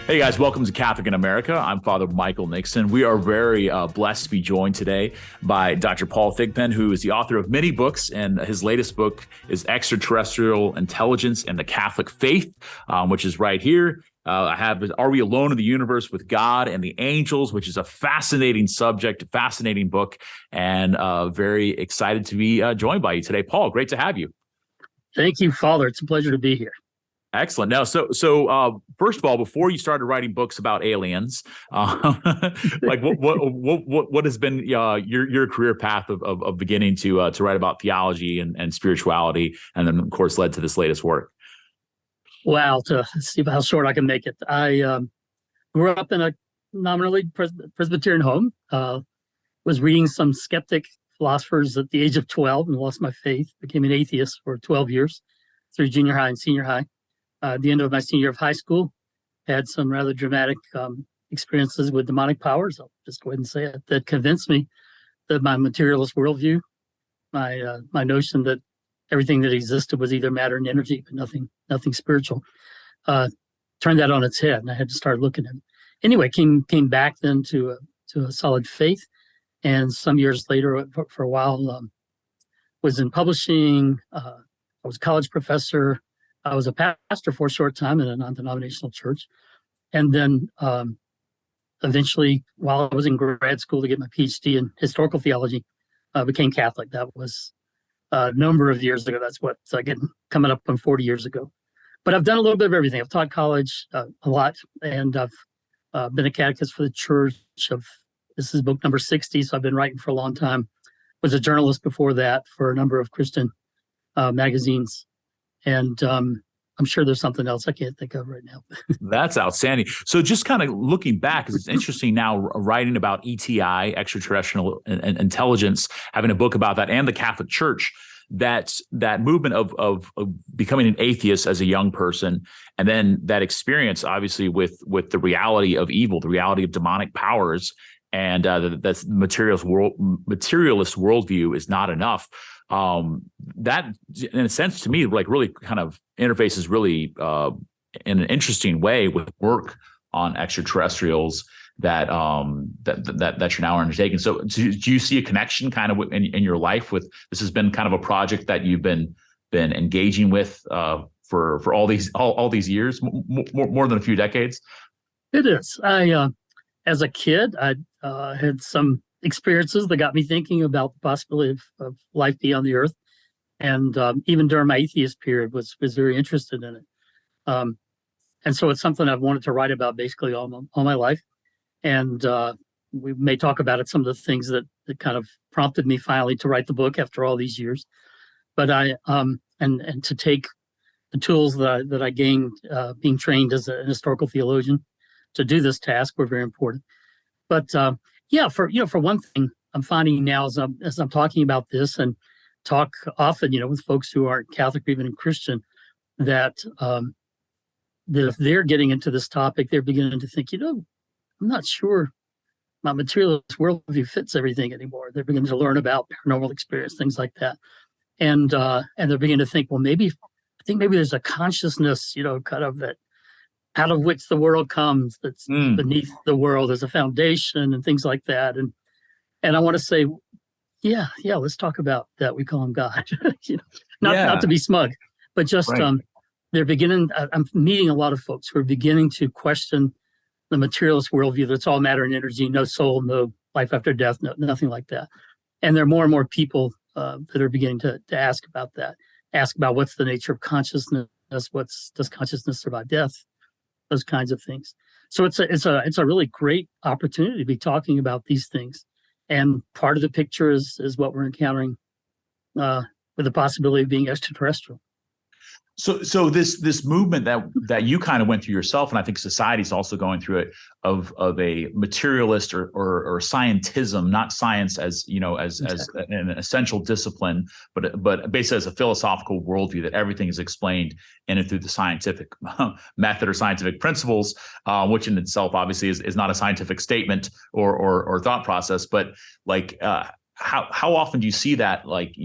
Hey guys, welcome to Catholic in America. I'm Father Michael Nixon. We are very blessed to be joined today by Dr. Paul Thigpen, who is the author of many books, and his latest book is Extraterrestrial Intelligence and the Catholic Faith, which is right here. I have Are We Alone in the Universe with God and the Angels, which is a fascinating subject, a fascinating book, and very excited to be joined by you today. Paul, great to have you. Thank you, Father. It's a pleasure to be here. Excellent. Now, so first of all, before you started writing books about aliens, like what has been your career path of beginning to write about theology and spirituality, and then of course led to this latest work? Wow, to see how short I can make it. I grew up in a nominally Presbyterian home. Was reading some skeptic philosophers at the age of 12 and lost my faith. Became an atheist for 12 years through junior high and senior high. At the end of my senior year of high school, had some rather dramatic experiences with demonic powers. I'll just go ahead and say it. That convinced me that my materialist worldview, my notion that everything that existed was either matter and energy, but nothing spiritual, turned that on its head, and I had to start looking at it. Anyway, came back then to a solid faith, and some years later, for a while, was in publishing. I was a college professor. I was a pastor for a short time in a non-denominational church. And then eventually, while I was in grad school to get my PhD in historical theology, became Catholic. That was a number of years ago. That's coming up on 40 years ago. But I've done a little bit of everything. I've taught college a lot, and I've been a catechist for the church. This is book number 60, so I've been writing for a long time. Was a journalist before that for a number of Christian magazines. And I'm sure there's something else I can't think of right now. That's outstanding. So just kind of looking back, because it's interesting now writing about ETI, Extraterrestrial Intelligence, having a book about that, and the Catholic Church, that movement of becoming an atheist as a young person, and then that experience, obviously, with the reality of evil, the reality of demonic powers, and that materialist worldview is not enough. That, in a sense, to me, like really kind of interfaces really in an interesting way with work on extraterrestrials that you're now undertaking. So do you see a connection kind of in your life with this? Has been kind of a project that you've been engaging with for all these years, more than a few decades? It is. I as a kid, I had some experiences that got me thinking about the possibility of life beyond the earth, and even during my atheist period was very interested in it, and so it's something I've wanted to write about basically all my life. And we may talk about it, some of the things that kind of prompted me finally to write the book after all these years. But I and to take the tools that I gained being trained as an historical theologian to do this task were very important. But yeah, for one thing, I'm finding now as I'm talking about this and talk often, with folks who aren't Catholic or even Christian, that if they're getting into this topic, they're beginning to think, I'm not sure my materialist worldview fits everything anymore. They're beginning to learn about paranormal experience, things like that, and they're beginning to think, well, maybe there's a consciousness, kind of that, out of which the world comes, that's beneath the world as a foundation and things like that. And I want to say, yeah, let's talk about that. We call him God, not to be smug, but just right. They're beginning. I'm meeting a lot of folks who are beginning to question the materialist worldview. That's all matter and energy, no soul, no life after death, nothing like that. And there are more and more people that are beginning to ask about that. Ask about what's the nature of consciousness. Does consciousness survive death? Those kinds of things. So it's a really great opportunity to be talking about these things, and part of the picture is what we're encountering with the possibility of being extraterrestrial. So this movement that you kind of went through yourself, and I think society's also going through it, of a materialist or scientism, not science as an essential discipline, but basically as a philosophical worldview that everything is explained in and through the scientific method or scientific principles, which in itself obviously is not a scientific statement or thought process, but like how often do you see that, like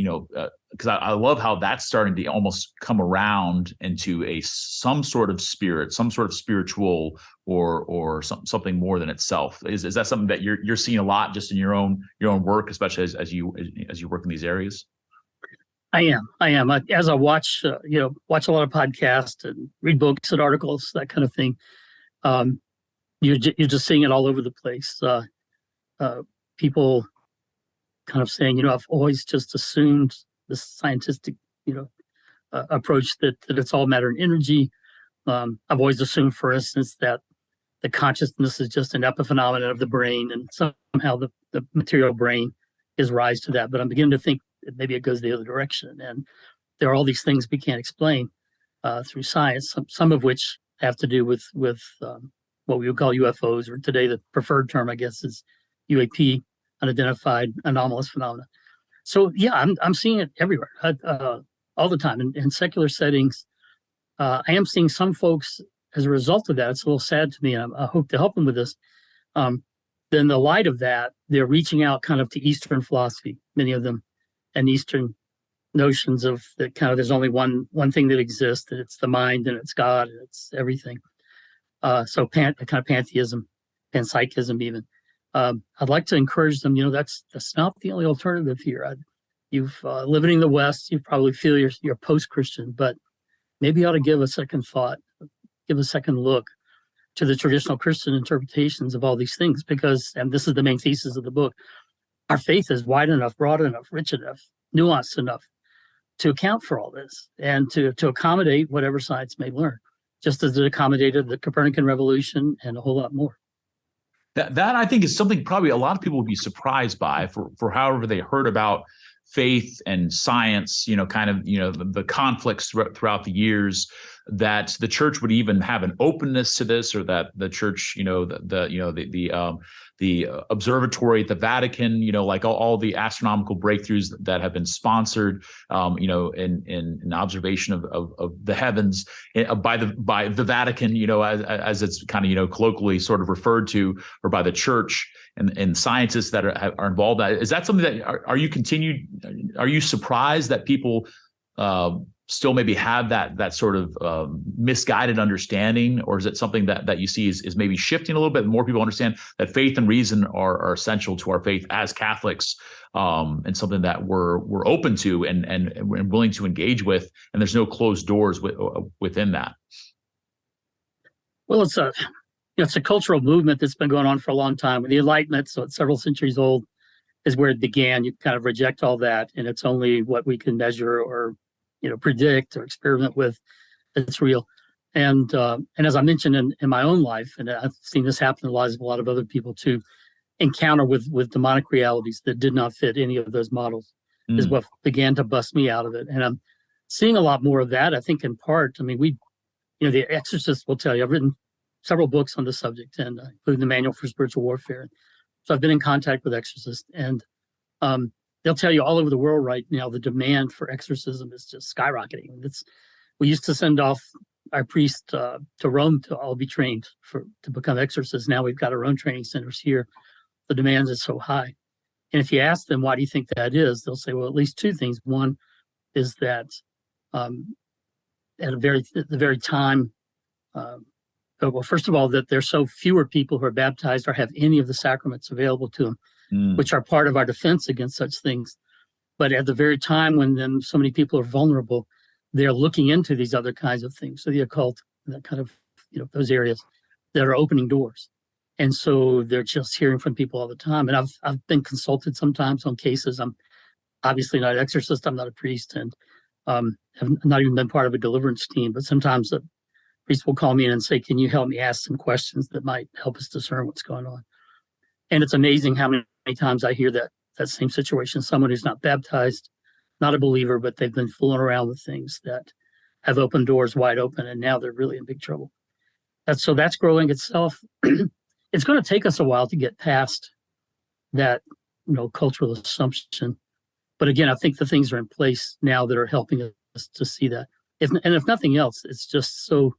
because I love how that's starting to almost come around into some sort of spirit, some sort of spiritual or something more than itself. Is that something that you're seeing a lot just in your own work, especially as you work in these areas? I am. As I watch, watch a lot of podcasts and read books and articles, that kind of thing. You're just seeing it all over the place. People kind of saying, I've always just assumed this scientific, approach that it's all matter and energy. I've always assumed, for instance, that the consciousness is just an epiphenomenon of the brain, and somehow the material brain is rise to that. But I'm beginning to think that maybe it goes the other direction, and there are all these things we can't explain through science. Some of which have to do with what we would call UFOs, or today the preferred term, I guess, is UAP, unidentified anomalous phenomena. So yeah, I'm seeing it everywhere, all the time in secular settings. I am seeing some folks as a result of that. It's a little sad to me, and I hope to help them with this. Then the light of that, they're reaching out kind of to Eastern philosophy, many of them, and Eastern notions of that kind of there's only one thing that exists, and it's the mind, and it's God, and it's everything. So kind of pantheism, panpsychism even. I'd like to encourage them, that's not the only alternative here. You've living in the West, you probably feel you're post-Christian, but maybe you ought to give a second thought, give a second look to the traditional Christian interpretations of all these things, because, and this is the main thesis of the book, our faith is wide enough, broad enough, rich enough, nuanced enough to account for all this and to accommodate whatever science may learn, just as it accommodated the Copernican revolution and a whole lot more. That I think is something probably a lot of people would be surprised by for however they heard about faith and science, kind of, the conflicts throughout the years, that the church would even have an openness to this, or that the church, the observatory at the Vatican, like all the astronomical breakthroughs that have been sponsored, in observation of the heavens by the Vatican, as it's kind of, colloquially sort of referred to, or by the church and scientists that are involved. Is that something that are you surprised that people still maybe have that sort of misguided understanding, or is it something that you see is maybe shifting a little bit? More people understand that faith and reason are essential to our faith as Catholics, and something that we're open to and willing to engage with, and there's no closed doors within that. Well, it's a cultural movement that's been going on for a long time. The Enlightenment, so it's several centuries old, is where it began. You kind of reject all that, and it's only what we can measure or predict or experiment with that's real. And as I mentioned in my own life, and I've seen this happen in the lives of a lot of other people too, encounter with demonic realities that did not fit any of those models is what began to bust me out of it. And I'm seeing a lot more of that, I think, in part. I mean, the Exorcist will tell you, I've written several books on the subject, and including the Manual for Spiritual Warfare. So I've been in contact with exorcists, and they'll tell you all over the world right now, the demand for exorcism is just skyrocketing. We used to send off our priests to Rome to all be trained to become exorcists. Now we've got our own training centers here. The demand is so high. And if you ask them, why do you think that is? They'll say, well, at least two things. One is that at the very time, well, first of all, that there's so fewer people who are baptized or have any of the sacraments available to them, which are part of our defense against such things. But at the very time when then so many people are vulnerable, they're looking into these other kinds of things. So the occult, that kind of, those areas that are opening doors. And so they're just hearing from people all the time. And I've been consulted sometimes on cases. I'm obviously not an exorcist. I'm not a priest, and have not even been part of a deliverance team. But sometimes the priest will call me in and say, can you help me ask some questions that might help us discern what's going on? And it's amazing how many times I hear that same situation. Someone who's not baptized, not a believer, but they've been fooling around with things that have opened doors wide open, and now they're really in big trouble. That's growing itself. It's going to take us a while to get past that, cultural assumption. But again, I think the things are in place now that are helping us to see that. If nothing else, it's just so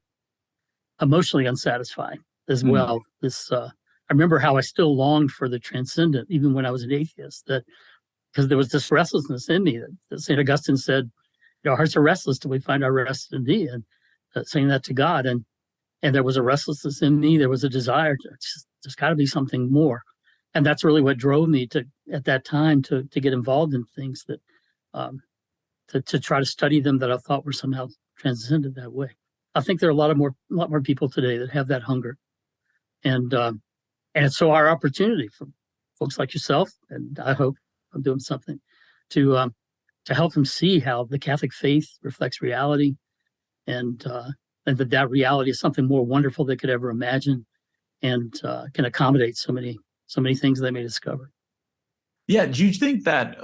emotionally unsatisfying as well. I remember how I still longed for the transcendent, even when I was an atheist, that because there was this restlessness in me that St. Augustine said, our hearts are restless till we find our rest in thee, and saying that to God. And there was a restlessness in me. There was a desire to there's got to be something more. And that's really what drove me at that time to get involved in things that to try to study them that I thought were somehow transcended that way. I think there are a lot more people today that have that hunger, and it's so our opportunity for folks like yourself, and I hope I'm doing something to help them see how the Catholic faith reflects reality, and that reality is something more wonderful they could ever imagine, and can accommodate so many things they may discover. Yeah, do you think that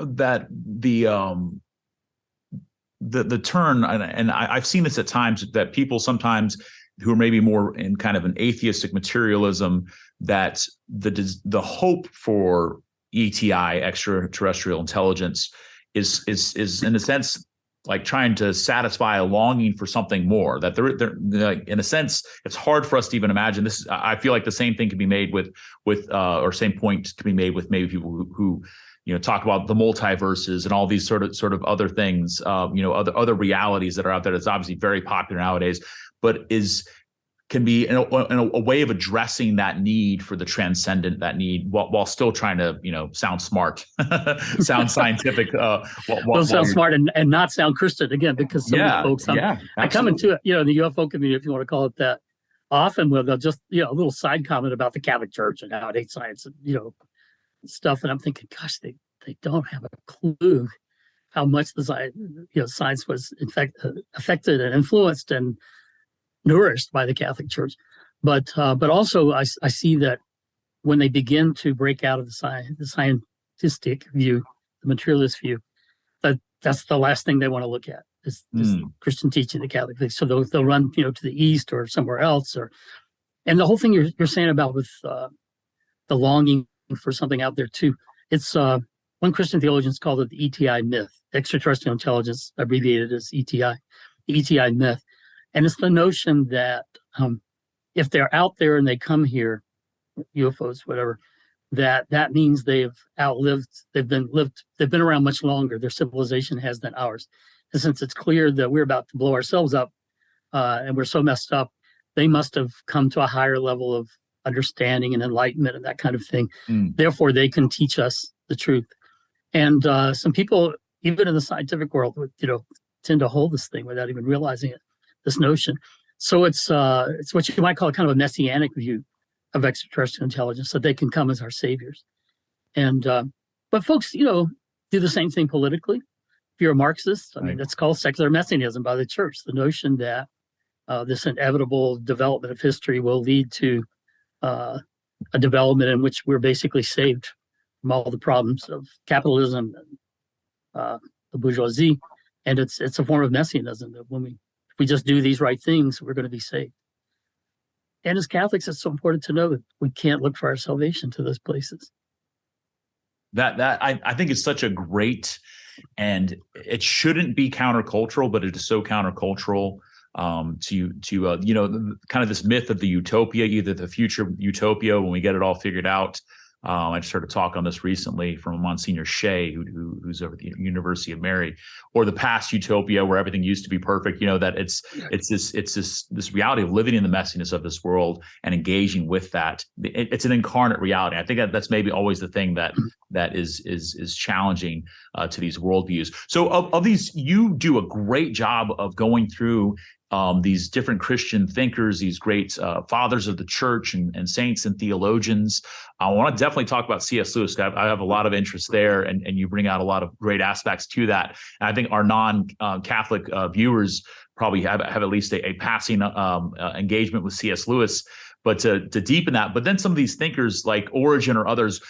the turn, and I've seen this at times, that people sometimes who are maybe more in kind of an atheistic materialism, that the hope for ETI, extraterrestrial intelligence, is in a sense like trying to satisfy a longing for something more. That they're in a sense, it's hard for us to even imagine this. I feel like the same thing can be made with or same point can be made with maybe people who talk about the multiverses and all these sort of other things, other realities that are out there. That's obviously very popular nowadays, but can be in a way of addressing that need for the transcendent, that need while still trying to sound smart, sound scientific. Sound smart and not sound Christian again, because some of the folks I come into it, the UFO community, if you want to call it that, often they'll just a little side comment about the Catholic Church and how it hates science and stuff, and I'm thinking, gosh, they don't have a clue how much the science was in fact affected and influenced and nourished by the Catholic Church, but also I see that when they begin to break out of the scientific view, the materialist view, that's the last thing they want to look at is Christian teaching, the Catholic faith. So they'll run to the East or somewhere else, and the whole thing you're saying about with the longing for something out there too. It's one Christian theologians called it the ETI Myth, Extraterrestrial Intelligence, abbreviated as ETI, the ETI Myth. And it's the notion that if they're out there and they come here, UFOs, whatever, that means they've been around much longer. Their civilization has than ours. And since it's clear that we're about to blow ourselves up and we're so messed up, they must have come to a higher level of understanding and enlightenment and that kind of thing. Therefore, they can teach us the truth. And some people, even in the scientific world, tend to hold this thing without even realizing it. This notion. So it's what you might call kind of a messianic view of extraterrestrial intelligence, that they can come as our saviors. And but folks, do the same thing politically. If you're a Marxist, I mean, that's called secular messianism by the church. The notion that this inevitable development of history will lead to a development in which we're basically saved from all the problems of capitalism and the bourgeoisie. And it's a form of messianism that if we just do these right things, we're going to be saved. And as Catholics, it's so important to know that we can't look for our salvation to those places. I think it's such a great, and it shouldn't be countercultural, but it is so countercultural to kind of this myth of the utopia, either the future utopia when we get it all figured out. I just heard a talk on this recently from Monsignor Shea, who's over at the University of Mary, or the past utopia where everything used to be perfect. That it's this reality of living in the messiness of this world and engaging with that. It's an incarnate reality. I think that's maybe always the thing that is challenging to these worldviews. So of these, you do a great job of going through these different Christian thinkers, these great fathers of the church and saints and theologians. I want to definitely talk about C.S. Lewis. I have a lot of interest there, and you bring out a lot of great aspects to that. And I think our non-Catholic viewers probably have at least a passing engagement with C.S. Lewis. But to deepen that, but then some of these thinkers like Origen or others,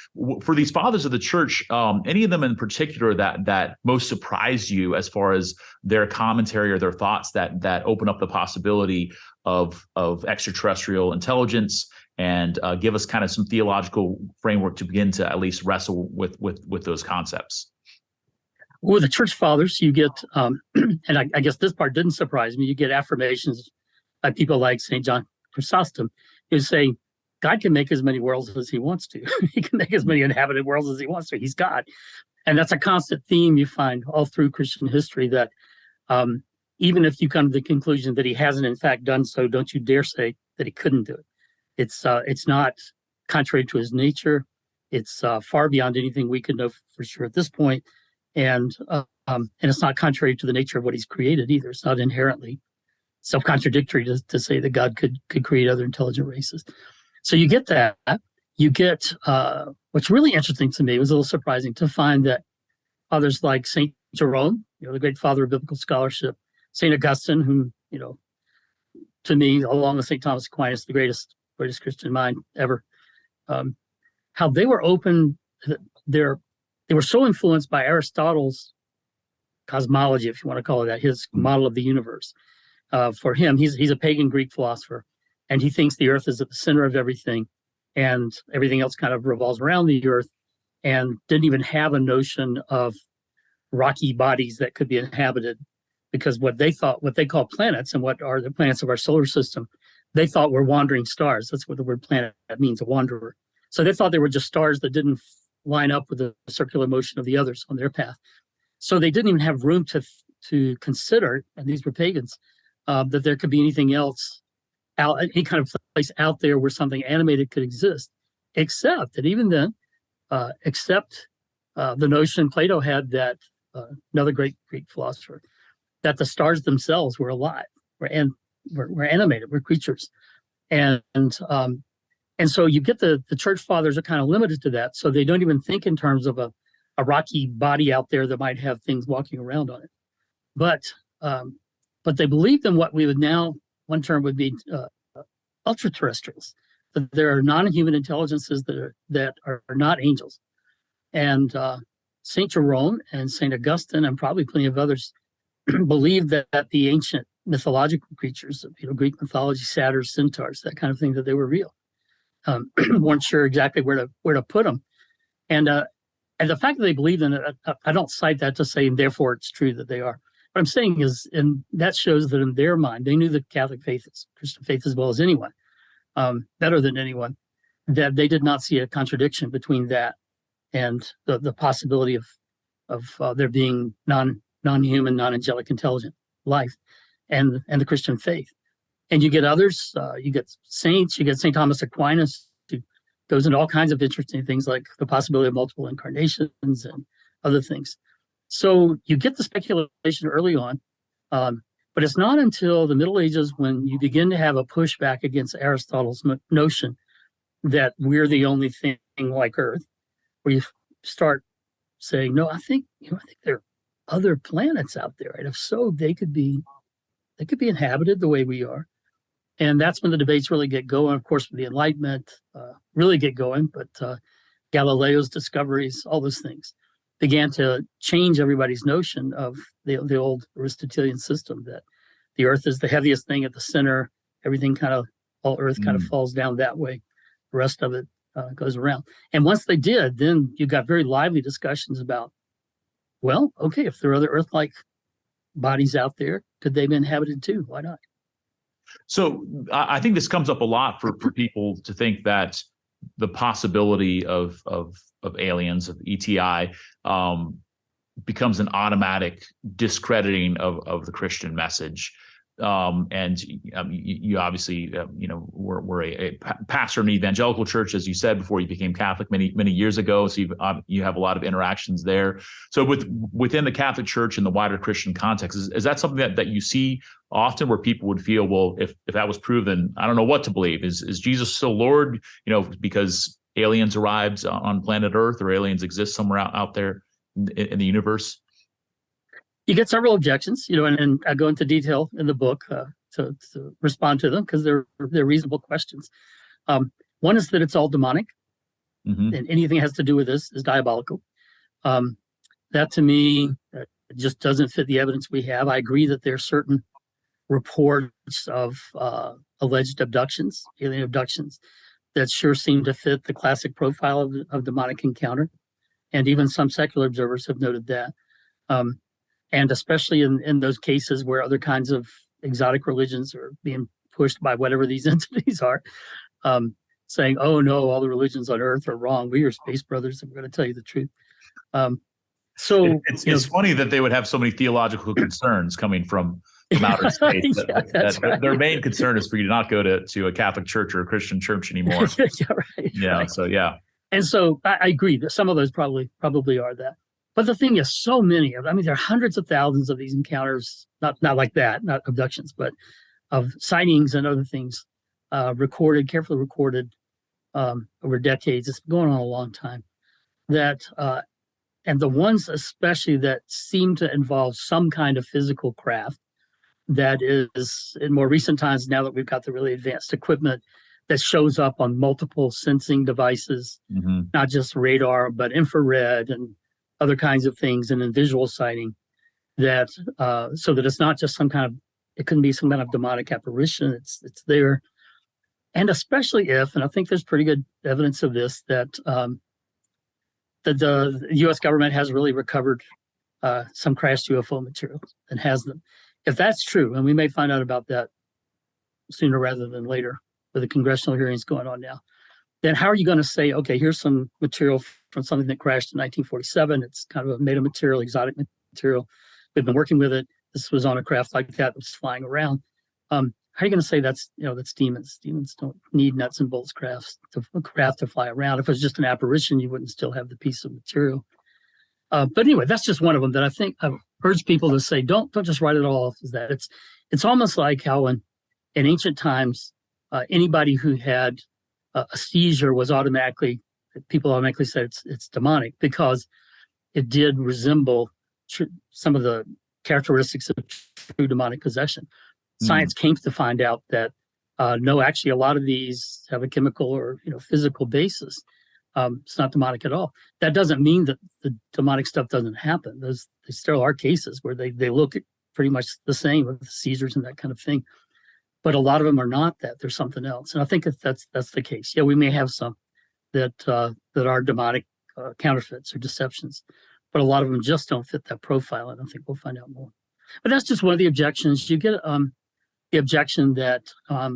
for these fathers of the church, any of them in particular that most surprised you as far as their commentary or their thoughts that open up the possibility of extraterrestrial intelligence and give us kind of some theological framework to begin to at least wrestle with those concepts? Well, the church fathers, you get, and I guess this part didn't surprise me, you get affirmations by people like St. John Chrysostom, who's saying God can make as many worlds as he wants to. He can make as many inhabited worlds as he wants to. He's God. And that's a constant theme you find all through Christian history, that even if you come to the conclusion that he hasn't in fact done so, don't you dare say that he couldn't do it. It's not contrary to his nature. It's far beyond anything we could know for sure at this point, and it's not contrary to the nature of what he's created either. It's not inherently self-contradictory to say that God could create other intelligent races. So you get that. You get what's really interesting to me, it was a little surprising to find that fathers like Saint Jerome, the great father of biblical scholarship, Saint Augustine, whom, to me, along with Saint Thomas Aquinas, the greatest Christian mind ever, how they were open. They were so influenced by Aristotle's cosmology, if you want to call it that, his model of the universe. For him, he's a pagan Greek philosopher, and he thinks the earth is at the center of everything, and everything else kind of revolves around the earth, and didn't even have a notion of rocky bodies that could be inhabited, because what they call planets, and what are the planets of our solar system, they thought were wandering stars. That's what the word planet means, a wanderer. So they thought they were just stars that didn't line up with the circular motion of the others on their path. So they didn't even have room to consider, and these were pagans, that there could be anything else, any kind of place out there where something animated could exist, except that even then, the notion Plato had, that another great Greek philosopher, that the stars themselves were alive, were animated, were creatures, and so you get the church fathers are kind of limited to that, so they don't even think in terms of a rocky body out there that might have things walking around on it, but they believed in what we would now, one term would be ultra-terrestrials, that there are non-human intelligences that are not angels, and Saint Jerome and Saint Augustine and probably plenty of others believed that the ancient mythological creatures, Greek mythology, satyrs, centaurs, that kind of thing, that they were real. Weren't sure exactly where to put them, and the fact that they believed in it, I don't cite that to say, and therefore it's true that they are. What I'm saying is, and that shows that in their mind, they knew the Catholic faith, Christian faith, as well as anyone, better than anyone, that they did not see a contradiction between that and the possibility of there being non-human, non-angelic, intelligent life, and the Christian faith. And you get others, you get saints, you get St. Thomas Aquinas, who goes into all kinds of interesting things like the possibility of multiple incarnations and other things. So you get the speculation early on, but it's not until the Middle Ages when you begin to have a pushback against Aristotle's notion that we're the only thing like Earth, where you start saying, no, I think there are other planets out there, and if so, they could be inhabited the way we are. And that's when the debates really get going. Of course, with the Enlightenment, really get going, but Galileo's discoveries, all those things, began to change everybody's notion of the old Aristotelian system, that the Earth is the heaviest thing at the center. Everything all Earth kind of falls down that way. The rest of it goes around. And once they did, then you got very lively discussions about, well, okay, if there are other Earth-like bodies out there, could they be inhabited too? Why not? So I think this comes up a lot for people to think that the possibility of aliens, of ETI, becomes an automatic discrediting of the Christian message. And you obviously, were a pastor in the evangelical church, as you said, before you became Catholic many years ago. So you have a lot of interactions there. So within the Catholic Church and the wider Christian context, is that something that you see often, where people would feel, well, if that was proven, I don't know what to believe. Is Jesus still Lord? Because aliens arrived on planet Earth, or aliens exist somewhere out there in the universe? You get several objections, and I go into detail in the book to respond to them, because they're reasonable questions. One is that it's all demonic, and anything that has to do with this is diabolical. That, to me, just doesn't fit the evidence we have. I agree that there are certain reports of alleged abductions, alien abductions, that sure seem to fit the classic profile of demonic encounter, and even some secular observers have noted that. And especially in those cases where other kinds of exotic religions are being pushed by whatever these entities are, saying, oh no, all the religions on Earth are wrong. We are space brothers, and we're going to tell you the truth. So It's funny that they would have so many theological concerns coming from outer space. That's right. Their main concern is for you to not go to a Catholic church or a Christian church anymore. Right. So yeah. And so I agree that some of those probably are that. But the thing is, so many of them, I mean, there are hundreds of thousands of these encounters, not like that, not abductions, but of sightings and other things carefully recorded over decades. It's been going on a long time. And the ones especially that seem to involve some kind of physical craft that is, in more recent times, now that we've got the really advanced equipment that shows up on multiple sensing devices, not just radar, but infrared and other kinds of things, and in visual sighting, that so that it's not just it couldn't be some kind of demonic apparition. It's there. And especially if, and I think there's pretty good evidence of this, that the U.S. government has really recovered some crashed UFO material and has them. If that's true, and we may find out about that sooner rather than later with the congressional hearings going on now, then how are you going to say, okay, here's some material from something that crashed in 1947. It's kind of a made of material, exotic material. We've been working with it. This was on a craft like that was flying around. How are you going to say that's demons? Demons don't need nuts and bolts craft to fly around. If it was just an apparition, you wouldn't still have the piece of material. But anyway, that's just one of them that I think I've urged people to say, don't just write it all off as that. It's almost like how in ancient times, anybody who had a seizure was people automatically said it's demonic because it did resemble some of the characteristics of true demonic possession. Science came to find out that no, actually, a lot of these have a chemical or physical basis. It's not demonic at all. That doesn't mean that the demonic stuff doesn't happen. There still are cases where they look pretty much the same with the seizures and that kind of thing. But a lot of them are not that. There's something else. And I think if that's the case. Yeah, we may have some that are demonic counterfeits or deceptions, but a lot of them just don't fit that profile. And I think we'll find out more. But that's just one of the objections. You get the objection that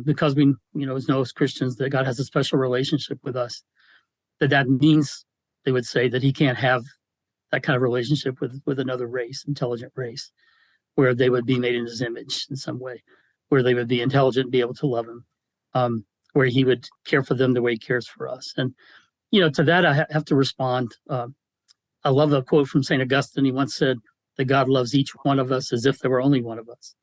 because we, as Christians, that God has a special relationship with us, that means they would say that he can't have that kind of relationship with another race, intelligent race, where they would be made in his image in some way, where they would be intelligent and be able to love him, where he would care for them the way he cares for us. And, to that, I have to respond. I love a quote from St. Augustine. He once said that God loves each one of us as if there were only one of us.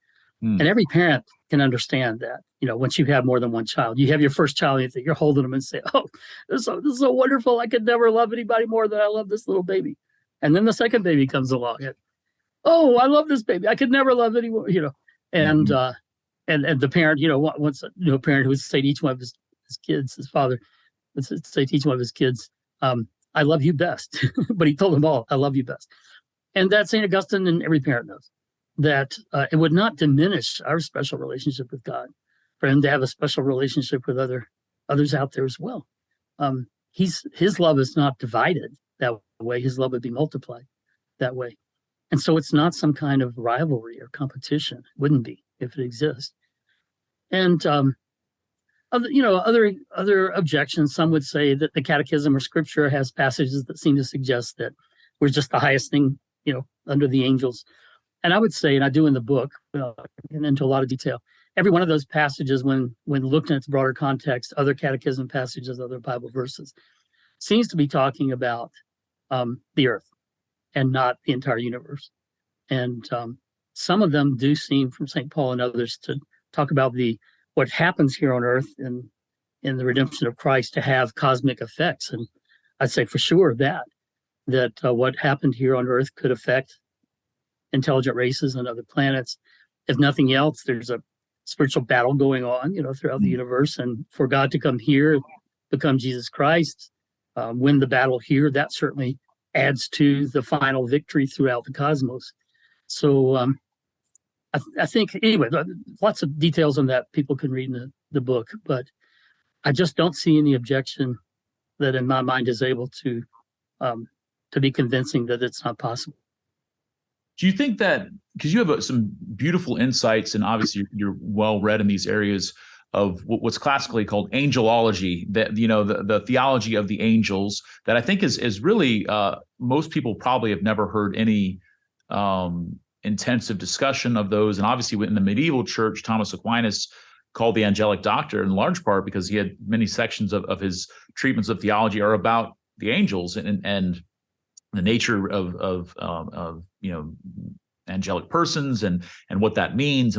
And every parent can understand that, once you have more than one child, you have your first child, you're holding them and say, oh, this is so wonderful. I could never love anybody more than I love this little baby. And then the second baby comes along and, oh, I love this baby. I could never love anyone, and the parent, once a parent who would say to each one of his kids, his father would say to each one of his kids, I love you best. But he told them all, I love you best. And that St. Augustine and every parent knows that it would not diminish our special relationship with God for him to have a special relationship with others out there as well. His love is not divided that way. His love would be multiplied that way. And so it's not some kind of rivalry or competition. It wouldn't be if it exists. And other objections. Some would say that the Catechism or Scripture has passages that seem to suggest that we're just the highest thing, under the angels. And I would say, and I do in the book, and into a lot of detail, every one of those passages, when looked in its broader context, other Catechism passages, other Bible verses, seems to be talking about the earth and not the entire universe. And some of them do seem, from St. Paul and others, to talk about what happens here on earth in the redemption of Christ to have cosmic effects. And I'd say for sure that what happened here on earth could affect intelligent races on other planets. If nothing else, there's a spiritual battle going on, throughout the universe. And for God to come here, become Jesus Christ, win the battle here, that certainly adds to the final victory throughout the cosmos. So I think, anyway, lots of details on that people can read in the book, but I just don't see any objection that in my mind is able to be convincing that it's not possible. Do you think that, because you have some beautiful insights and obviously you're well read in these areas, what's classically called angelology, that the theology of the angels, that I think is really most people probably have never heard any intensive discussion of those. And obviously in the medieval church, Thomas Aquinas called the angelic doctor in large part because he had many sections of his treatments of theology are about the angels and the nature of angelic persons and what that means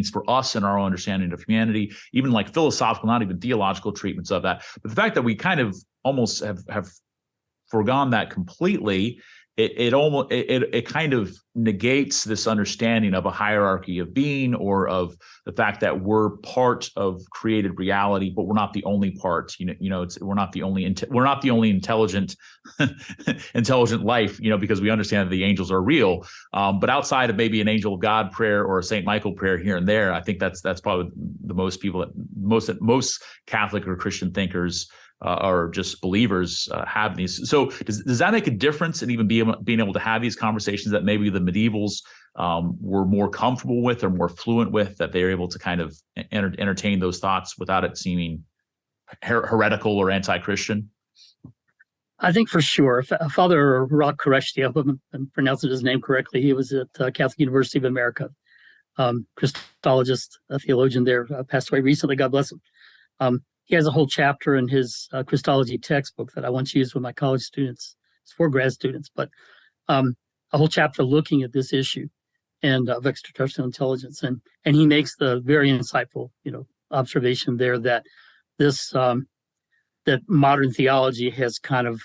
for us and our own understanding of humanity, even like philosophical, not even theological treatments of that. But the fact that we kind of almost have forgone that completely, it kind of negates this understanding of a hierarchy of being, or of the fact that we're part of created reality, but we're not the only part. We're not the only intelligent intelligent life. Because we understand that the angels are real. But outside of maybe an angel of God prayer or a Saint Michael prayer here and there, I think that's probably the most people that most Catholic or Christian thinkers or just believers have these. So does that make a difference in even being able to have these conversations that maybe the medievals were more comfortable with or more fluent with, that they're able to kind of entertain those thoughts without it seeming heretical or anti-Christian? I think for sure. Father Rock Koresh, I hope I'm pronouncing his name correctly. He was at Catholic University of America, Christologist, a theologian there, passed away recently, God bless him. He has a whole chapter in his Christology textbook that I once used with my college students. It's for grad students, but a whole chapter looking at this issue and of extraterrestrial intelligence. And he makes the very insightful, observation there that this that modern theology has kind of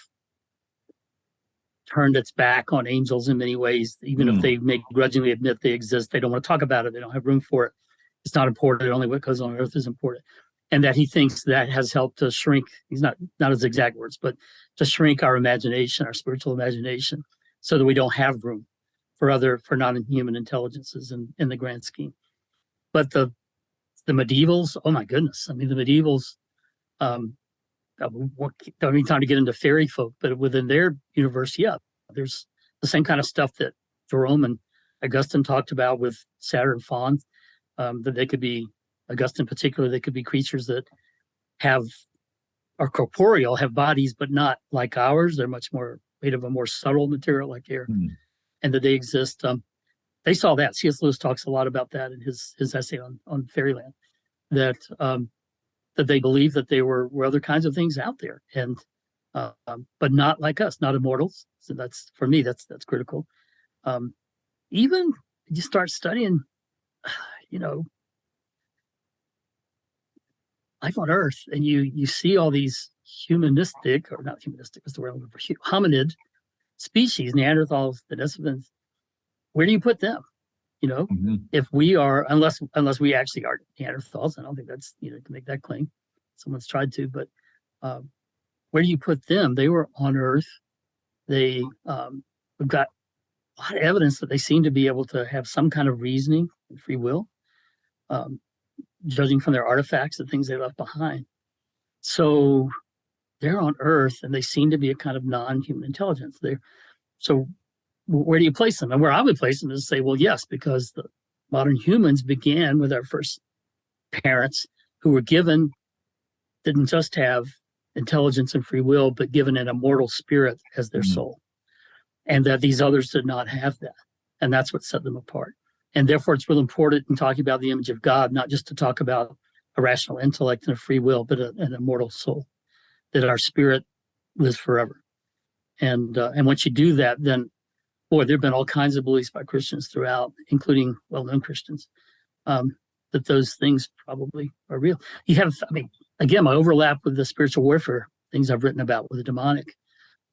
turned its back on angels in many ways. Even if they may grudgingly admit they exist, they don't want to talk about it. They don't have room for it. It's not important. Only what goes on earth is important. And that he thinks that has helped to shrink, he's not his exact words, but to shrink our imagination, our spiritual imagination, so that we don't have room for non-human intelligences in the grand scheme. But the medievals, oh my goodness. I mean, the medievals, don't need time to get into fairy folk, but within their universe, there's the same kind of stuff that Jerome and Augustine talked about with Satyr and Fawn, that they could be, Augustine in particular, they could be creatures that are corporeal, have bodies, but not like ours. They're much more made of a more subtle material like air, and that they exist. They saw that. C.S. Lewis talks a lot about that in his essay on Fairyland, that they believe that they were other kinds of things out there, and but not like us, not immortals. So that's, for me, that's critical. Even you start studying, life on Earth, and you see all these humanistic, or not humanistic, is the word I'm looking for, hominid species, Neanderthals, Denisovans. Where do you put them? If we are, unless we actually are Neanderthals, I don't think that's, to make that claim. Someone's tried to, but where do you put them? They were on Earth. We've got a lot of evidence that they seem to be able to have some kind of reasoning and free will, judging from their artifacts, the things they left behind. So they're on Earth, and they seem to be a kind of non-human intelligence. So where do you place them? And where I would place them is say, well, yes, because the modern humans began with our first parents, who were didn't just have intelligence and free will, but given an immortal spirit as their soul. And that these others did not have that. And that's what set them apart. And therefore, it's really important in talking about the image of God, not just to talk about a rational intellect and a free will, but an immortal soul, that our spirit lives forever. And once you do that, then, boy, there have been all kinds of beliefs by Christians throughout, including well-known Christians, that those things probably are real. You have, again, my overlap with the spiritual warfare things I've written about with the demonic.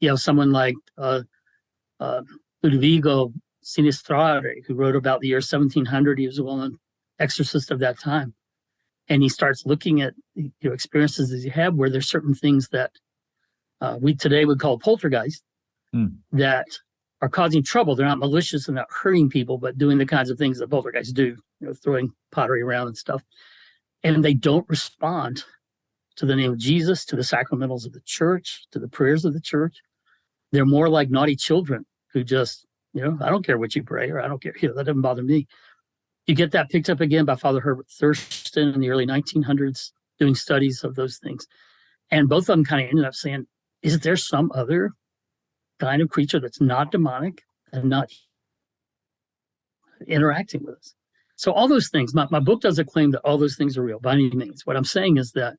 You have someone like Ludovico Sinistrari, who wrote about the year 1700. He was a well-known exorcist of that time. And he starts looking at experiences that he had where there's certain things that we today would call poltergeist that are causing trouble. They're not malicious and not hurting people, but doing the kinds of things that poltergeists do, throwing pottery around and stuff. And they don't respond to the name of Jesus, to the sacramentals of the church, to the prayers of the church. They're more like naughty children who just, I don't care what you pray, or I don't care, that doesn't bother me. You get that picked up again by Father Herbert Thurston in the early 1900s, doing studies of those things. And both of them kind of ended up saying, is there some other kind of creature that's not demonic and not interacting with us? So all those things, my book doesn't claim that all those things are real by any means. What I'm saying is that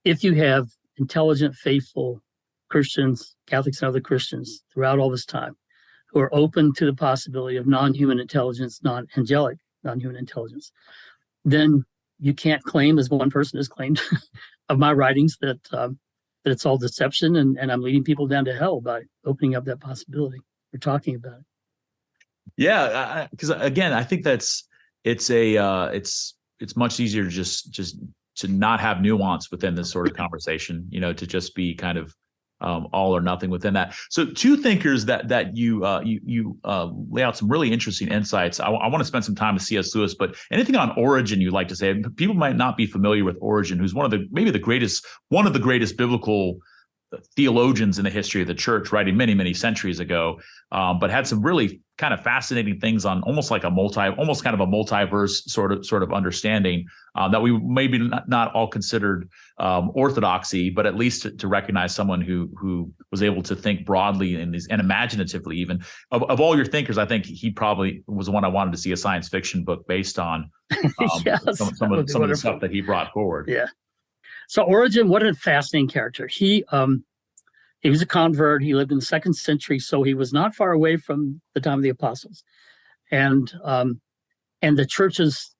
if you have intelligent, faithful Christians, Catholics and other Christians throughout all this time, who are open to the possibility of non-human intelligence, non-angelic, non-human intelligence, then you can't claim, as one person has claimed of my writings, that it's all deception and I'm leading people down to hell by opening up that possibility. We're talking about it. Yeah, because again, I think it's much easier to just to not have nuance within this sort of conversation, to just be kind of all or nothing within that. So two thinkers that you lay out some really interesting insights. I want to spend some time with C.S. Lewis, but anything on Origen you'd like to say? People might not be familiar with Origen, who's one of the greatest biblical theologians in the history of the church, writing many, many centuries ago, but had some really kind of fascinating things on almost kind of a multiverse sort of understanding that we maybe not all considered orthodoxy, but at least to recognize someone who was able to think broadly and imaginatively. Even of all your thinkers, I think he probably was the one I wanted to see a science fiction book based on. Yes, some of the stuff that he brought forward. Yeah. So Origen, what a fascinating character. He was a convert. He lived in the 2nd century, so he was not far away from the time of the apostles. And the church's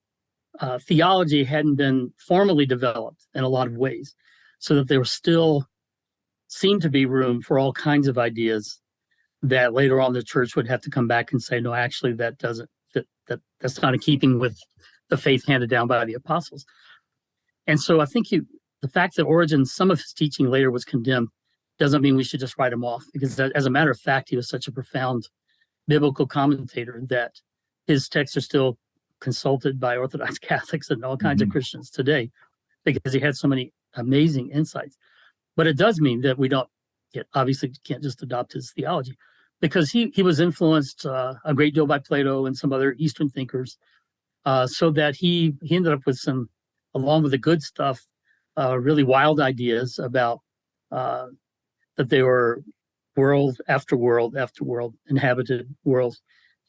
theology hadn't been formally developed in a lot of ways, so that there still seemed to be room for all kinds of ideas that later on the church would have to come back and say, no, actually that's not in keeping with the faith handed down by the apostles. And so I think the fact that Origen, some of his teaching later was condemned, doesn't mean we should just write him off, because as a matter of fact, he was such a profound biblical commentator that his texts are still consulted by Orthodox Catholics and all kinds of Christians today, because he had so many amazing insights. But it does mean that we obviously can't just adopt his theology, because he was influenced a great deal by Plato and some other Eastern thinkers, so that he ended up with some, along with the good stuff, really wild ideas about that they were world after world after world, inhabited worlds,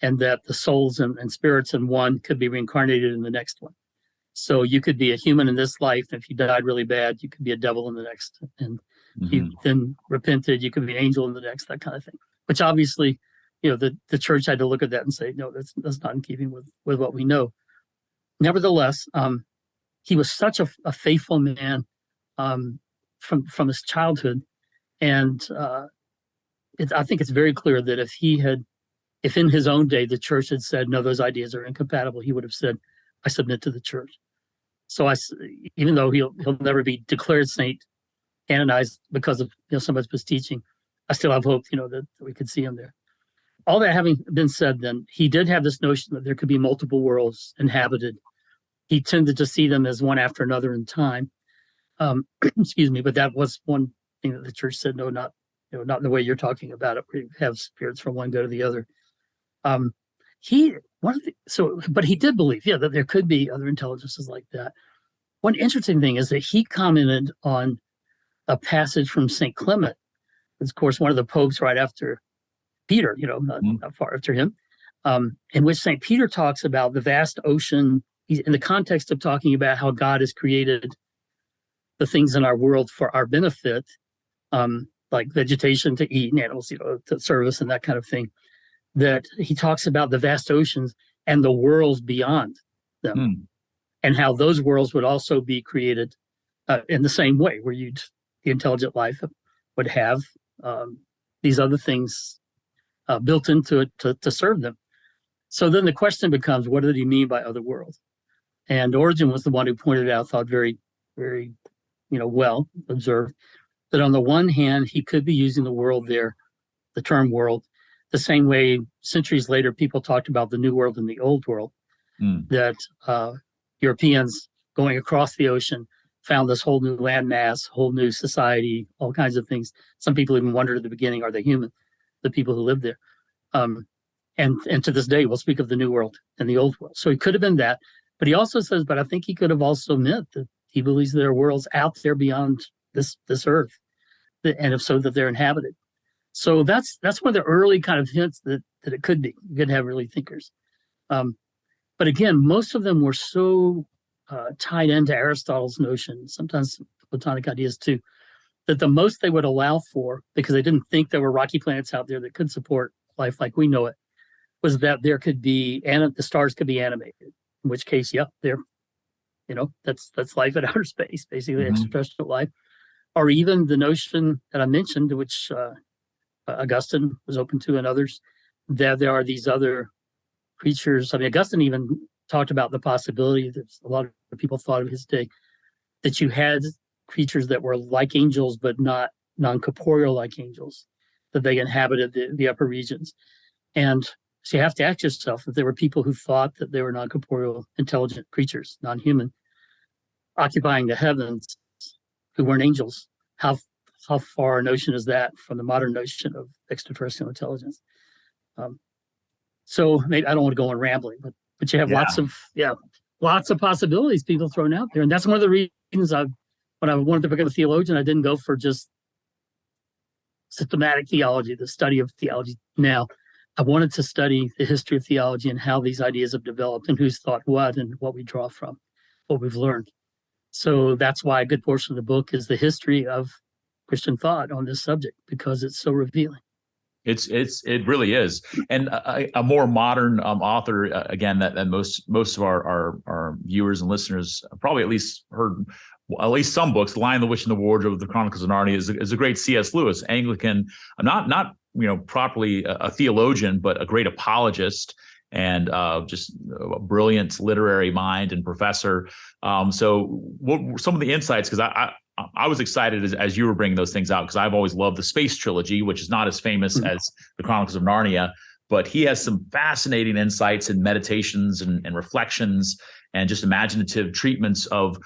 and that the souls and spirits in one could be reincarnated in the next one. So you could be a human in this life, and if you died really bad, you could be a devil in the next. And you then repented, you could be an angel in the next, that kind of thing. Which obviously, the church had to look at that and say, no, that's not in keeping with what we know. Nevertheless, he was such a faithful man from his childhood, and I think it's very clear that if in his own day the church had said, no, those ideas are incompatible, he would have said, I submit to the church. So even though he'll never be declared saint, canonized because of some of his teaching, I still have hope that we could see him there. All that having been said, then he did have this notion that there could be multiple worlds inhabited. He tended to see them as one after another in time. Excuse me, but that was one thing that the church said, no, not in the way you're talking about it, where you have spirits from one go to the other. But he did believe, that there could be other intelligences like that. One interesting thing is that he commented on a passage from St. Clement, of course, one of the popes right after Peter, not far after him, in which St. Peter talks about the vast ocean. He's in the context of talking about how God has created the things in our world for our benefit, like vegetation to eat and animals, to service and that kind of thing, that he talks about the vast oceans and the worlds beyond them, and how those worlds would also be created in the same way, where the intelligent life would have these other things built into it to serve them. So then the question becomes, what did he mean by other worlds? And Origen was the one who pointed out, thought very, very, well observed, that on the one hand, he could be using the term world, the same way centuries later people talked about the New World and the Old World, that Europeans going across the ocean found this whole new landmass, whole new society, all kinds of things. Some people even wondered at the beginning, are they human, the people who live there? And to this day, we'll speak of the new world and the old world. So he could have been that. But he also says, but I think he could have also meant that he believes there are worlds out there beyond this earth, and if so, that they're inhabited. So that's one of the early kind of hints that it could be. You could have early thinkers. But again, most of them were so tied into Aristotle's notion, sometimes Platonic ideas too, that the most they would allow for, because they didn't think there were rocky planets out there that could support life like we know it, was that there could be, the stars could be animated. In which case, that's life in outer space, basically extraterrestrial life. Or even the notion that I mentioned, which Augustine was open to and others, that there are these other creatures. I mean, Augustine even talked about the possibility that a lot of people thought of his day, that you had creatures that were like angels, but not non-corporeal like angels, that they inhabited the upper regions. And so you have to ask yourself, if there were people who thought that they were non-corporeal, intelligent creatures, non-human, occupying the heavens, who weren't angels, how far a notion is that from the modern notion of extraterrestrial intelligence? So maybe I don't want to go on rambling, but you have lots of possibilities people throwing out there, and that's one of the reasons when I wanted to become a theologian, I didn't go for just systematic theology, the study of theology. Now, I wanted to study the history of theology and how these ideas have developed and who's thought what and what we draw from, what we've learned. So that's why a good portion of the book is the history of Christian thought on this subject, because it's so revealing. It really is. And a more modern author, again, that most of our viewers and listeners probably at least heard at least some books. The Lion, the Witch, and the Wardrobe, The Chronicles of Narnia is a great C.S. Lewis, Anglican, not properly a theologian, but a great apologist and just a brilliant literary mind and professor. So what were some of the insights? Because I was excited as you were bringing those things out, because I've always loved the space trilogy, which is not as famous as the Chronicles of Narnia, but he has some fascinating insights and meditations and reflections and just imaginative treatments of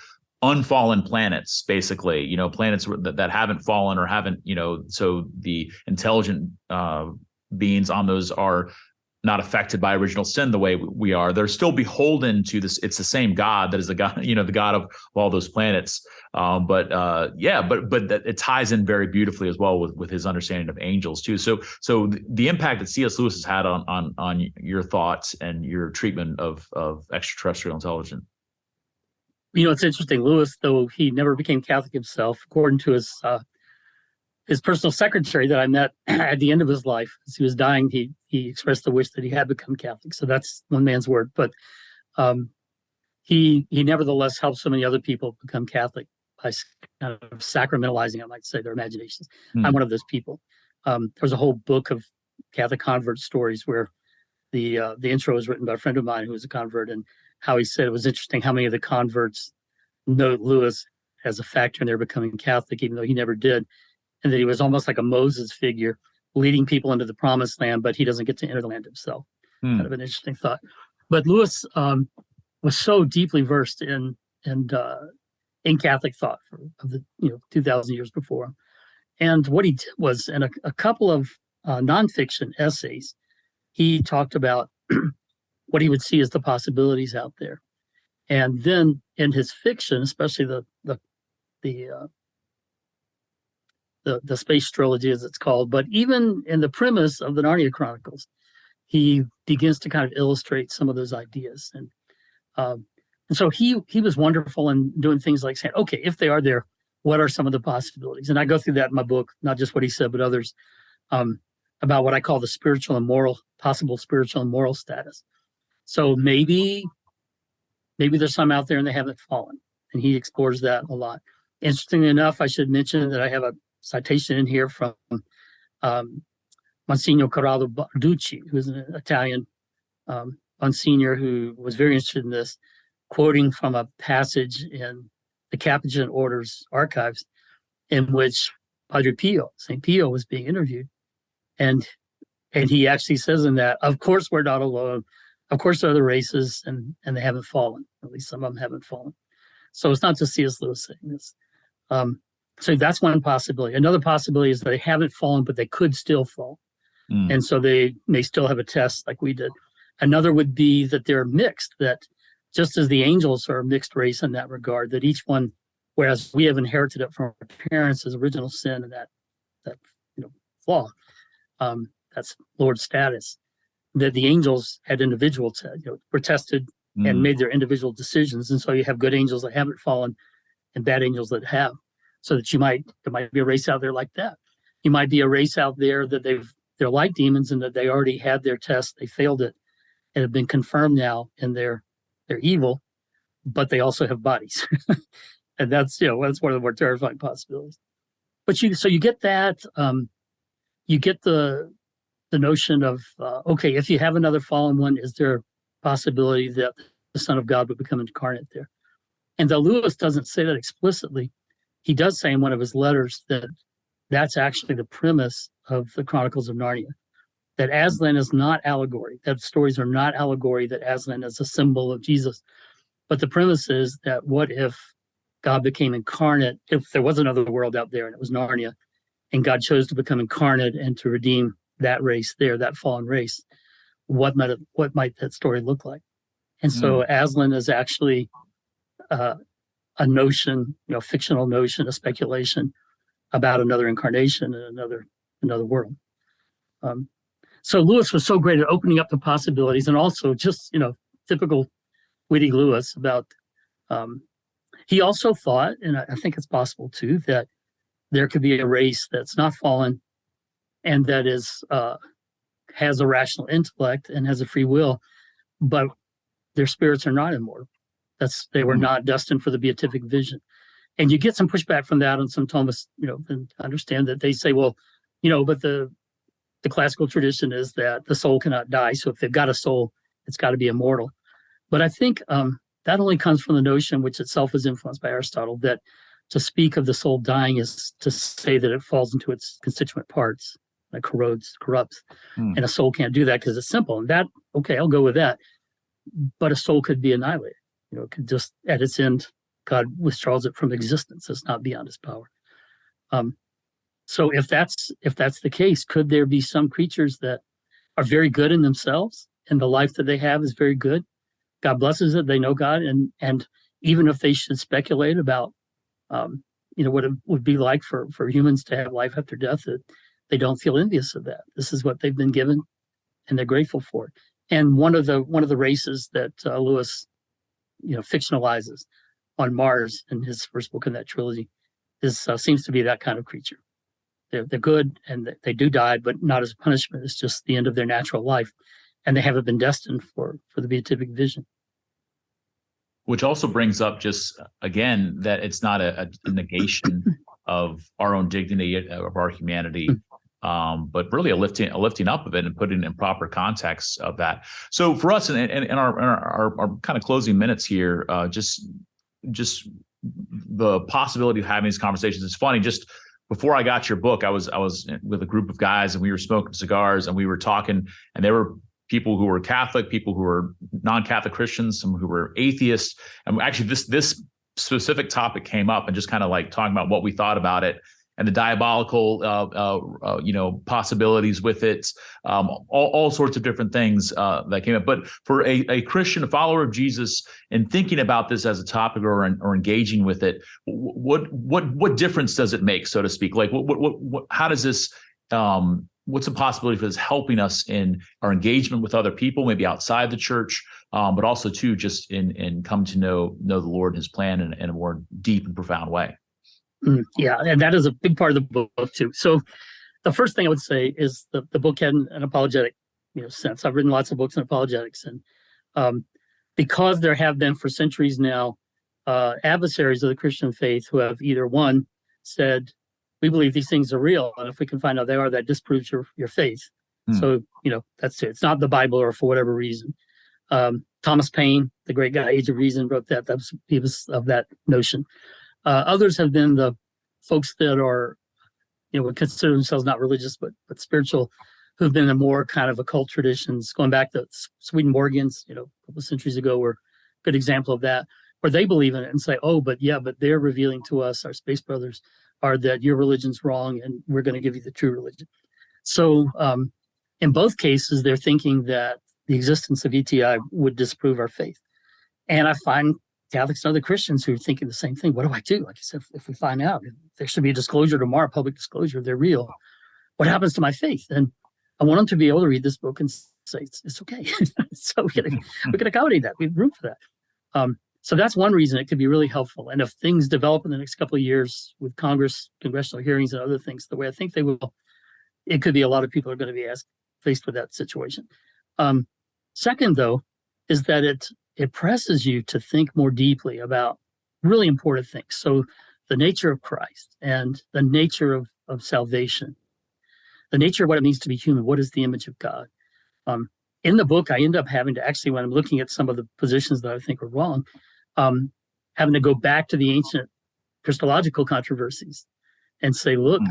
unfallen planets, basically, planets that haven't fallen or haven't, so the intelligent beings on those are not affected by original sin the way we are. They're still beholden to this. It's the same God that is the God, the God of all those planets. But it ties in very beautifully as well with his understanding of angels too. So the impact that C.S. Lewis has had on your thoughts and your treatment of extraterrestrial intelligence. It's interesting. Lewis, though he never became Catholic himself, according to his personal secretary that I met at the end of his life, as he was dying, he expressed the wish that he had become Catholic. So that's one man's word. But he nevertheless helped so many other people become Catholic by kind of sacramentalizing, I might say, their imaginations. I'm one of those people. There's a whole book of Catholic convert stories where the intro was written by a friend of mine who was a convert, and how he said it was interesting how many of the converts note Lewis as a factor in their becoming Catholic, even though he never did. And that he was almost like a Moses figure leading people into the promised land, but he doesn't get to enter the land himself. Kind of an interesting thought. But Lewis was so deeply versed in Catholic thought of the 2,000 years before him. And what he did was, in a couple of nonfiction essays, he talked about what he would see as the possibilities out there. And then in his fiction, especially the space trilogy, as it's called, but even in the premise of the Narnia Chronicles, he begins to kind of illustrate some of those ideas. And so he was wonderful in doing things like saying, okay, if they are there, what are some of the possibilities? And I go through that in my book, not just what he said, but others, about what I call the possible spiritual and moral status. So maybe there's some out there and they haven't fallen. And he explores that a lot. Interestingly enough, I should mention that I have a citation in here from Monsignor Carroll Barducci, who's an Italian Monsignor who was very interested in this, quoting from a passage in the Capuchin Order's archives in which Padre Pio, St. Pio, was being interviewed. And he actually says in that, of course, we're not alone. Of course, there are other races, and they haven't fallen. At least some of them haven't fallen. So it's not just C.S. Lewis saying this. So that's one possibility. Another possibility is that they haven't fallen, but they could still fall. And so they may still have a test like we did. Another would be that they're mixed, that just as the angels are a mixed race in that regard, that each one, whereas we have inherited it from our parents as original sin and that flaw, that's Lord's status, that the angels had individual were tested and made their individual decisions. And so you have good angels that haven't fallen and bad angels that have, so that there might be a race out there like that. You might be a race out there that they're like demons and that they already had their test, they failed it, and have been confirmed now in their evil, but they also have bodies. And that's one of the more terrifying possibilities. But you get that, you get the notion of okay, if you have another fallen one, is there a possibility that the Son of God would become incarnate there? And though Lewis doesn't say that explicitly, he does say in one of his letters that that's actually the premise of the Chronicles of Narnia, that Aslan is not allegory, that stories are not allegory, that Aslan is a symbol of Jesus. But the premise is that what if God became incarnate, if there was another world out there and it was Narnia, and God chose to become incarnate and to redeem that race there, that fallen race, what might that story look like? And so Aslan is actually a notion, fictional notion, a speculation about another incarnation and another world. So Lewis was so great at opening up the possibilities, and also just typical witty Lewis about. He also thought, and I think it's possible too, that there could be a race that's not fallen, and that has a rational intellect and has a free will, but their spirits are not immortal. They were not destined for the beatific vision. And you get some pushback from that, and some Thomists, and understand that they say, well, but the classical tradition is that the soul cannot die. So if they've got a soul, it's got to be immortal. But I think that only comes from the notion, which itself is influenced by Aristotle, that to speak of the soul dying is to say that it falls into its constituent parts, like corrupts. And a soul can't do that because it's simple. And that, okay, I'll go with that. But a soul could be annihilated. It could just, at its end, God withdraws it from existence. It's not beyond his power. So if that's the case, could there be some creatures that are very good in themselves, and the life that they have is very good? God blesses it. They know God, and even if they should speculate about, what it would be like for humans to have life after death, that they don't feel envious of that. This is what they've been given, and they're grateful for it. And one of the races that Lewis, fictionalizes on Mars in his first book in that trilogy seems to be that kind of creature. They're good, and they do die, but not as a punishment. It's just the end of their natural life, and they haven't been destined for the beatific vision. Which also brings up just, again, that it's not a negation of our own dignity, of our humanity, but really a lifting up of it and putting it in proper context of that. So for us, in our kind of closing minutes here, just the possibility of having these conversations. It's funny, just before I got your book, I was with a group of guys, and we were smoking cigars, and we were talking, and there were people who were Catholic, people who were non-Catholic Christians, some who were atheists. And actually this specific topic came up, and just kind of like talking about what we thought about it and the diabolical, possibilities with it, all sorts of different things that came up. But for a Christian, a follower of Jesus, and thinking about this as a topic or engaging with it, what difference does it make, so to speak? Like, how does this? What's the possibility for this helping us in our engagement with other people, maybe outside the church, but also too just in come to know the Lord and His plan in a more deep and profound way? Yeah, and that is a big part of the book too. So the first thing I would say is the book had an apologetic sense. I've written lots of books on apologetics, and because there have been for centuries now adversaries of the Christian faith who have either one said, we believe these things are real, and if we can find out they are, that disproves your faith. So that's it. It's not the Bible, or for whatever reason. Thomas Paine, the great guy, Age of Reason, wrote that. He was of that notion. Others have been the folks that are, would consider themselves not religious but spiritual, who've been in more kind of occult traditions, going back to Swedenborgians, a couple of centuries ago, were a good example of that, where they believe in it and say, oh, but they're revealing to us, our space brothers, are that your religion's wrong, and we're going to give you the true religion. So in both cases, they're thinking that the existence of ETI would disprove our faith. And I find Catholics and other Christians who are thinking the same thing. What do I do? Like I said, if we find out there should be a disclosure tomorrow, public disclosure, they're real. What happens to my faith? And I want them to be able to read this book and say it's okay. So we can accommodate that. We have room for that. So that's one reason it could be really helpful. And if things develop in the next couple of years with congressional hearings and other things, the way I think they will, it could be a lot of people are going to be faced with that situation. Second, though, is that it presses you to think more deeply about really important things. So the nature of Christ and the nature of salvation, the nature of what it means to be human. What is the image of God? In the book, I end up having to actually, when I'm looking at some of the positions that I think are wrong, having to go back to the ancient Christological controversies and say, look,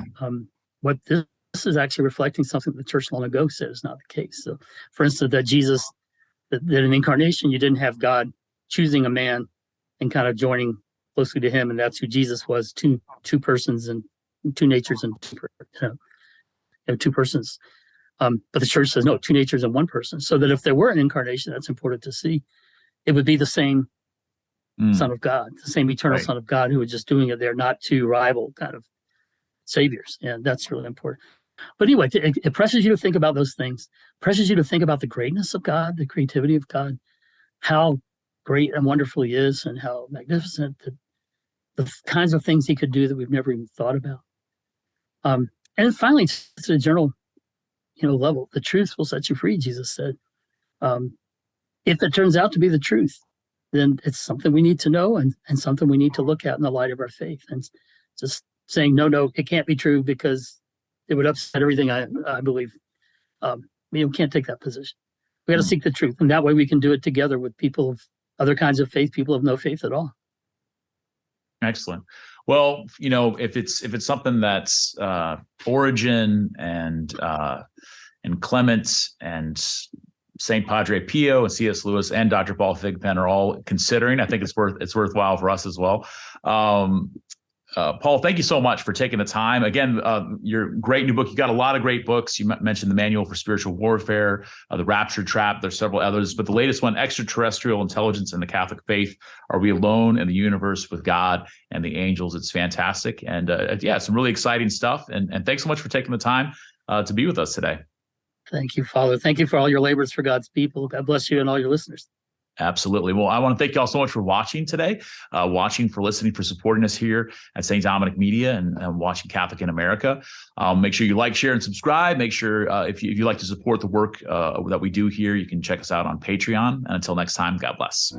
what this is actually reflecting something that the church long ago said is not the case. So, for instance, that in incarnation, you didn't have God choosing a man and kind of joining closely to him, and that's who Jesus was, two persons and two natures and two persons. But the church says, no, two natures and one person. So that if there were an incarnation, that's important to see, it would be the same Son of God, the same eternal Son of God who was just doing it there, not two rival kind of saviors. And that's really important. But anyway, it presses you to think about those things, presses you to think about the greatness of God, the creativity of God, how great and wonderful he is, and how magnificent the kinds of things he could do that we've never even thought about. And finally, to the general level, the truth will set you free, Jesus said. If it turns out to be the truth, then it's something we need to know and something we need to look at in the light of our faith. And just saying, no, it can't be true because it would upset everything I believe. We can't take that position. We got to seek the truth. And that way we can do it together with people of other kinds of faith, people of no faith at all. Excellent. Well, if it's something that's Origen and Clement and St. Padre Pio and C.S. Lewis and Dr. Paul Thigpen are all considering, I think it's worthwhile for us as well. Paul, thank you so much for taking the time. Again, your great new book. You got a lot of great books. You mentioned the Manual for Spiritual Warfare, the Rapture Trap. There's several others, but the latest one, Extraterrestrial Intelligence in the Catholic Faith. Are we alone in the universe with God and the angels? It's fantastic. And some really exciting stuff. And thanks so much for taking the time to be with us today. Thank you, Father. Thank you for all your labors for God's people. God bless you and all your listeners. Absolutely. Well, I want to thank you all so much for watching today, for listening, for supporting us here at St. Dominic Media and watching Catholic in America. Make sure you like, share, and subscribe. Make sure if you like to support the work that we do here, you can check us out on Patreon. And until next time, God bless.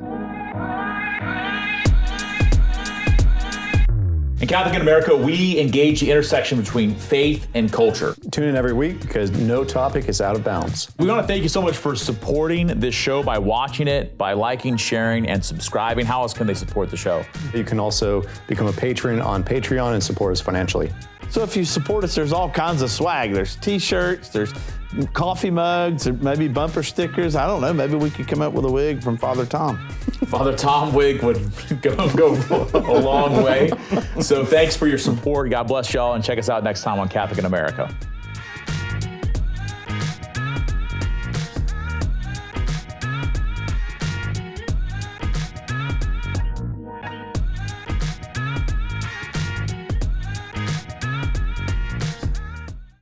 In Catholic in America, we engage the intersection between faith and culture. Tune in every week because no topic is out of bounds. We want to thank you so much for supporting this show by watching it, by liking, sharing, and subscribing. How else can they support the show? You can also become a patron on Patreon and support us financially. So if you support us, there's all kinds of swag. There's t-shirts, there's coffee mugs, or maybe bumper stickers. I don't know. Maybe we could come up with a wig from Father Tom. Father Tom wig would go a long way. So thanks for your support. God bless y'all, and check us out next time on Catholic in America.